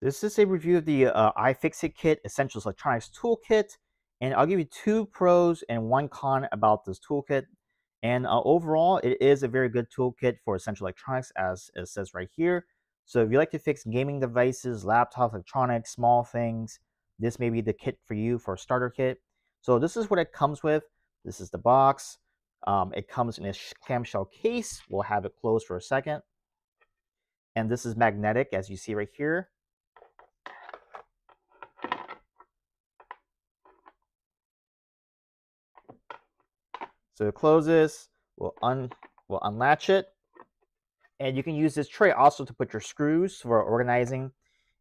This is a review of the iFIXIT kit, Essentials Electronics Toolkit, and I'll give you 2 pros and 1 con about this toolkit. And overall, it is a very good toolkit for essential electronics, as it says right here. So if you like to fix gaming devices, laptops, electronics, small things, this may be the kit for you for a starter kit. So this is what it comes with. This is the box. It comes in a clamshell case. We'll have it closed for a second. And this is magnetic, as you see right here. So it closes, we'll unlatch it, and you can use this tray also to put your screws for organizing.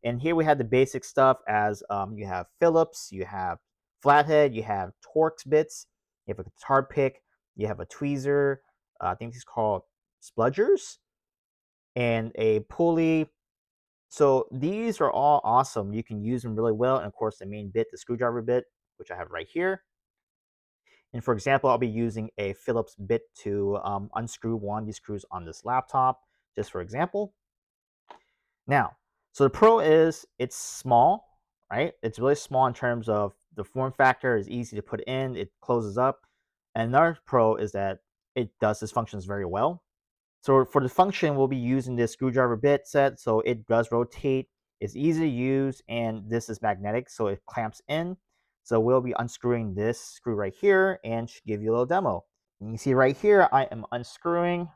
And here we have the basic stuff as you have Phillips, you have Flathead, you have Torx bits, you have a guitar pick, you have a tweezer, I think it's called spudgers, and a pulley. So these are all awesome. You can use them really well. And of course, the main bit, the screwdriver bit, which I have right here. And for example, I'll be using a Phillips bit to unscrew one of these screws on this laptop, just for example. Now, so the pro is it's small, right? It's really small in terms of the form factor is easy to put in, it closes up. And another pro is that it does its functions very well. So for the function, we'll be using this screwdriver bit set, so it does rotate. It's easy to use, and this is magnetic, so it clamps in. So we'll be unscrewing this screw right here and should give you a little demo. You can see right here, I am unscrewing.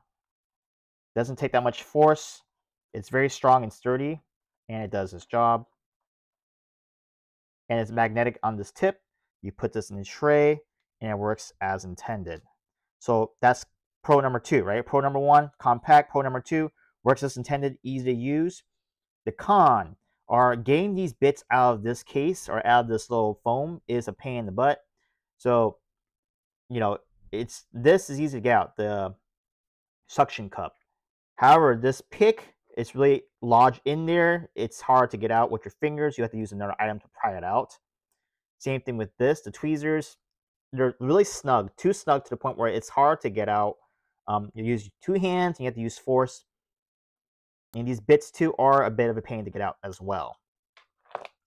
Doesn't take that much force. It's very strong and sturdy, and it does its job. And it's magnetic on this tip. You put this in the tray, and it works as intended. So that's pro number 2, right? Pro number 1, compact. Pro number 2, works as intended, easy to use. The con are getting these bits out of this case or out of this little foam is a pain in the butt. So, you know, this is easy to get out, the suction cup. However, this pick is really lodged in there. It's hard to get out with your fingers. You have to use another item to pry it out. Same thing with this, the tweezers. They're really snug, too snug to the point where it's hard to get out. You use 2 hands, and you have to use force. And these bits too are a bit of a pain to get out as well.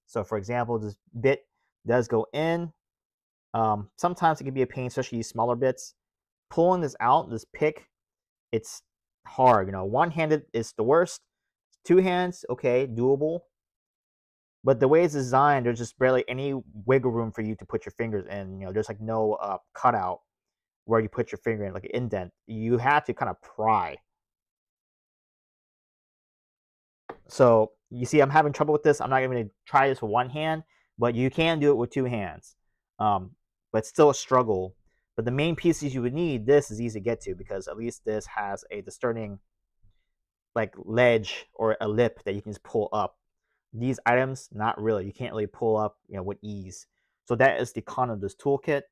So for example, this bit does go in. Sometimes it can be a pain, especially these smaller bits. Pulling this out, this pick, it's hard. You know, one-handed is the worst. 2 hands, okay, doable. But the way it's designed, there's just barely any wiggle room for you to put your fingers in. You know, there's like no cutout where you put your finger in, like an indent. You have to kind of pry. So you see, I'm having trouble with this. I'm not going to try this with 1 hand, but you can do it with 2 hands. But still a struggle. But the main pieces you would need, this is easy to get to because at least this has a discerning like ledge or a lip that you can just pull up. These items, not really. You can't really pull up, you know, with ease. So that is the con of this toolkit,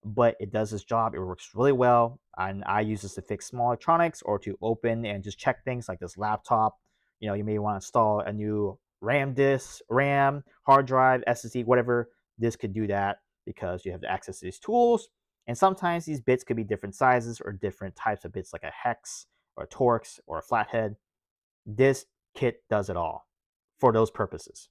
but it does its job. It works really well, and I use this to fix small electronics or to open and just check things like this laptop. You know, you may want to install a new RAM disk, RAM, hard drive, SSD, whatever. This could do that because you have access to these tools. And sometimes these bits could be different sizes or different types of bits, like a hex or a Torx or a flathead. This kit does it all for those purposes.